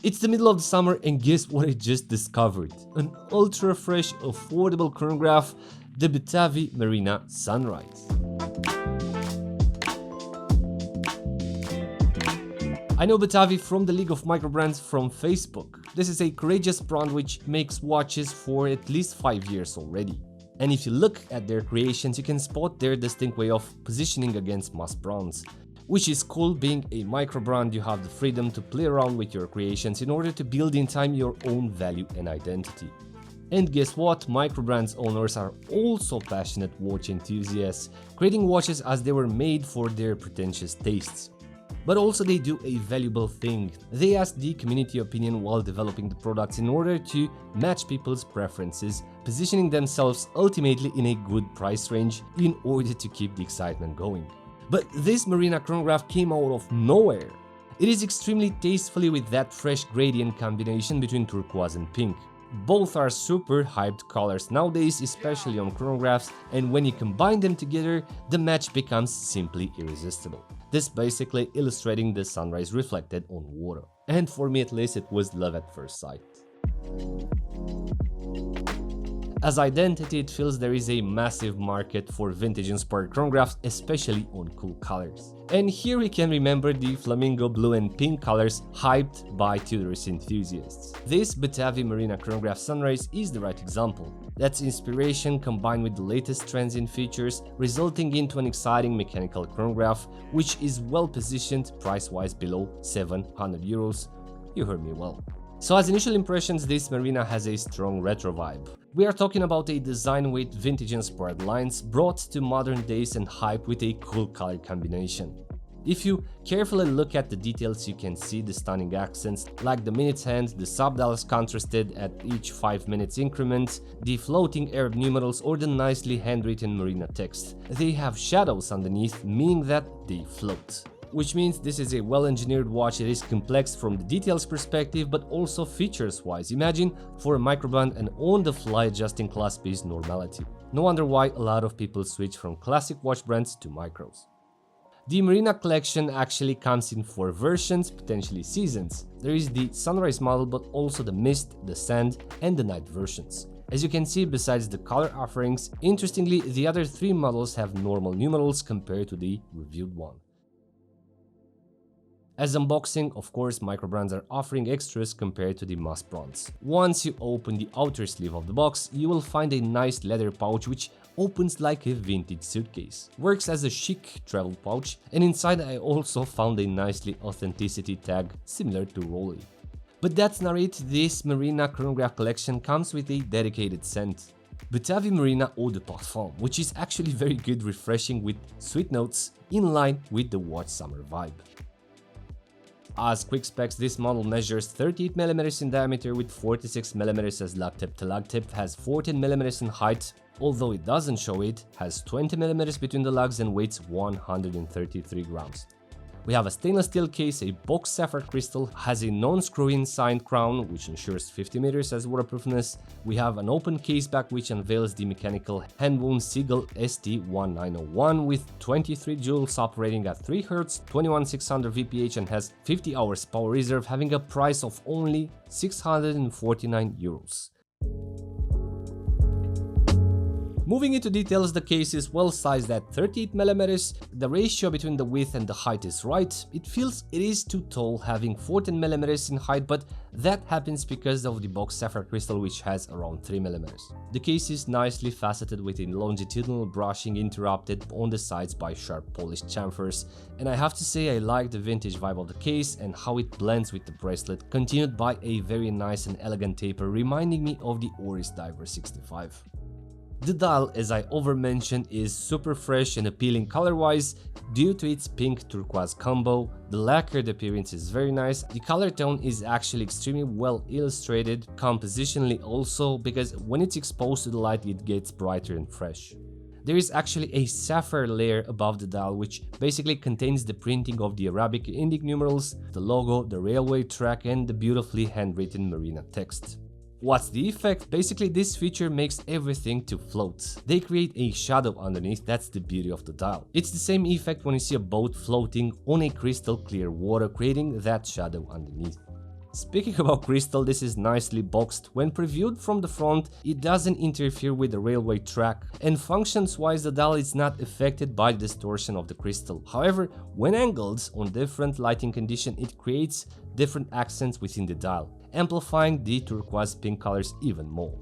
It's the middle of the summer and guess what I just discovered? An ultra fresh, affordable chronograph, the Batavi Marina Sunrise. I know Batavi from the League of Microbrands from Facebook. This is a courageous brand which makes watches for at least 5 years already. And if you look at their creations, you can spot their distinct way of positioning against mass brands. Which is cool. Being a microbrand, you have the freedom to play around with your creations in order to build in time your own value and identity. And guess what? Microbrands owners are also passionate watch enthusiasts, creating watches as they were made for their pretentious tastes. But also they do a valuable thing. They ask the community opinion while developing the products in order to match people's preferences, positioning themselves ultimately in a good price range in order to keep the excitement going. But this Marina chronograph came out of nowhere. It is extremely tastefully with that fresh gradient combination between turquoise and pink. Both are super hyped colors nowadays, especially on chronographs, and when you combine them together, the match becomes simply irresistible. This basically illustrating the sunrise reflected on water. And for me at least, it was love at first sight. As identity, it feels there is a massive market for vintage-inspired chronographs, especially on cool colors. And here we can remember the flamingo blue and pink colors hyped by Tudor's enthusiasts. This Batavi Marina chronograph sunrise is the right example. That's inspiration combined with the latest trends in features, resulting into an exciting mechanical chronograph, which is well positioned price-wise below 700 euros. You heard me well. So as initial impressions, this Marina has a strong retro vibe. We are talking about a design with vintage-inspired lines brought to modern days and hyped with a cool color combination. If you carefully look at the details, you can see the stunning accents like the minute hand, the subdials contrasted at each 5 minutes increment, the floating Arab numerals or the nicely handwritten Marina text. They have shadows underneath, meaning that they float. Which means this is a well-engineered watch. It is complex from the details perspective, but also features-wise. Imagine for a microbrand an on-the-fly adjusting clasp is normality. No wonder why a lot of people switch from classic watch brands to micros. The Marina collection actually comes in 4 versions, potentially seasons. There is the sunrise model, but also the mist, the sand, and the night versions. As you can see, besides the color offerings, interestingly, the other 3 models have normal numerals compared to the reviewed one. As unboxing, of course, microbrands are offering extras compared to the mass brands. Once you open the outer sleeve of the box, you will find a nice leather pouch which opens like a vintage suitcase. Works as a chic travel pouch, and inside I also found a nicely authenticity tag similar to Rolly. But that's not it. This Marina chronograph collection comes with a dedicated scent. Batavi Marina Eau de Parfum, which is actually very good, refreshing with sweet notes in line with the watch summer vibe. As quick specs, this model measures 38mm in diameter with 46mm as lug tip. The lug tip has 14mm in height, although it doesn't show it, has 20mm between the lugs and weighs 133 grams. We have a stainless steel case, a boxed sapphire crystal, has a non-screw-in signed crown which ensures 50 meters as waterproofness. We have an open case back which unveils the mechanical hand-wound Seagull ST1901 with 23 joules operating at 3 Hz, 21600 VPH and has 50 hours power reserve, having a price of only 649 euros. Moving into details, the case is well sized at 38mm, the ratio between the width and the height is right. It feels it is too tall, having 14mm in height, but that happens because of the boxed sapphire crystal which has around 3mm. The case is nicely faceted with a longitudinal brushing interrupted on the sides by sharp polished chamfers, and I have to say I like the vintage vibe of the case and how it blends with the bracelet, continued by a very nice and elegant taper reminding me of the Oris Diver 65. The dial, as I over-mentioned, is super fresh and appealing color-wise due to its pink turquoise combo. The lacquered appearance is very nice. The color tone is actually extremely well illustrated, compositionally also, because when it's exposed to the light it gets brighter and fresh. There is actually a sapphire layer above the dial which basically contains the printing of the Arabic Indic numerals, the logo, the railway track and the beautifully handwritten Marina text. What's the effect? Basically, this feature makes everything to float. They create a shadow underneath, that's the beauty of the dial. It's the same effect when you see a boat floating on a crystal clear water, creating that shadow underneath. Speaking about crystal, this is nicely boxed. When previewed from the front, it doesn't interfere with the railway track, and functions-wise the dial is not affected by the distortion of the crystal. However, when angled on different lighting conditions, it creates different accents within the dial, amplifying the turquoise pink colors even more.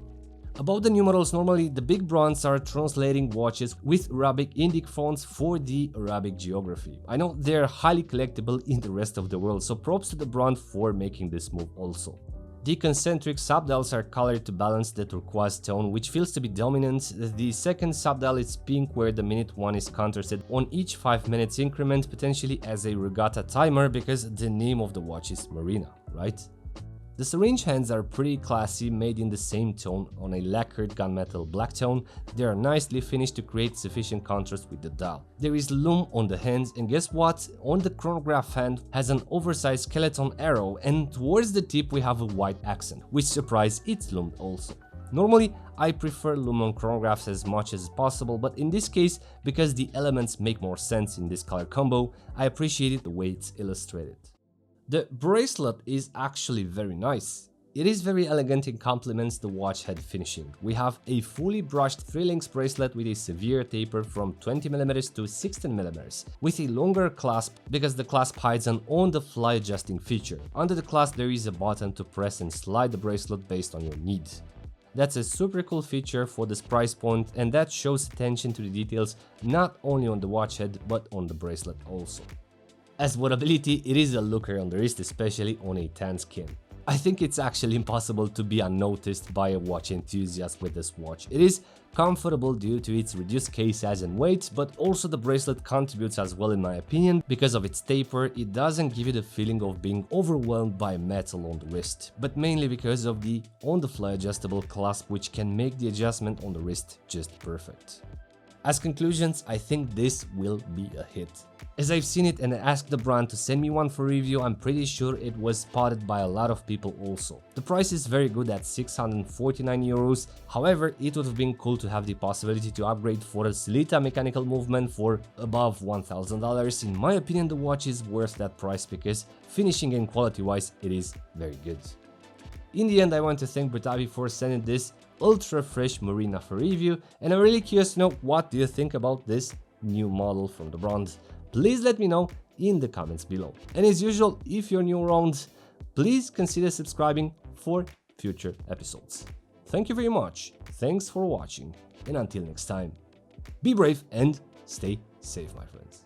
About the numerals, normally the big brands are translating watches with Arabic Indic fonts for the Arabic geography. I know they're highly collectible in the rest of the world, so props to the brand for making this move also. The concentric subdials are colored to balance the turquoise tone, which feels to be dominant. The second subdial is pink, where the minute one is contrasted on each 5 minutes increment, potentially as a regatta timer because the name of the watch is Marina, right? The syringe hands are pretty classy, made in the same tone on a lacquered gunmetal black tone. They are nicely finished to create sufficient contrast with the dial. There is lume on the hands, and guess what? On the chronograph hand has an oversized skeleton arrow, and towards the tip we have a white accent, which surprised it's lumed also. Normally, I prefer lume on chronographs as much as possible, but in this case, because the elements make more sense in this color combo, I appreciated the way it's illustrated. The bracelet is actually very nice. It is very elegant and complements the watch head finishing. We have a fully brushed 3-links bracelet with a severe taper from 20mm to 16mm, with a longer clasp because the clasp hides an on-the-fly adjusting feature. Under the clasp there is a button to press and slide the bracelet based on your needs. That's a super cool feature for this price point, and that shows attention to the details not only on the watch head but on the bracelet also. As wearability, it is a looker on the wrist, especially on a tan skin. I think it's actually impossible to be unnoticed by a watch enthusiast with this watch. It is comfortable due to its reduced case size and weight, but also the bracelet contributes as well in my opinion. Because of its taper, it doesn't give you the feeling of being overwhelmed by metal on the wrist, but mainly because of the on-the-fly adjustable clasp, which can make the adjustment on the wrist just perfect. As conclusions, I think this will be a hit. As I've seen it and asked the brand to send me one for review, I'm pretty sure it was spotted by a lot of people also. The price is very good at 649 euros, however, it would have been cool to have the possibility to upgrade for a Sellita mechanical movement for above $1000. In my opinion, the watch is worth that price because finishing and quality wise, it is very good. In the end, I want to thank Batavi for sending this ultra fresh Marina for review, and I'm really curious to know what do you think about this new model from the brand. Please let me know in the comments below. And as usual, if you're new around, please consider subscribing for future episodes. Thank you very much, thanks for watching, and until next time, be brave and stay safe, my friends.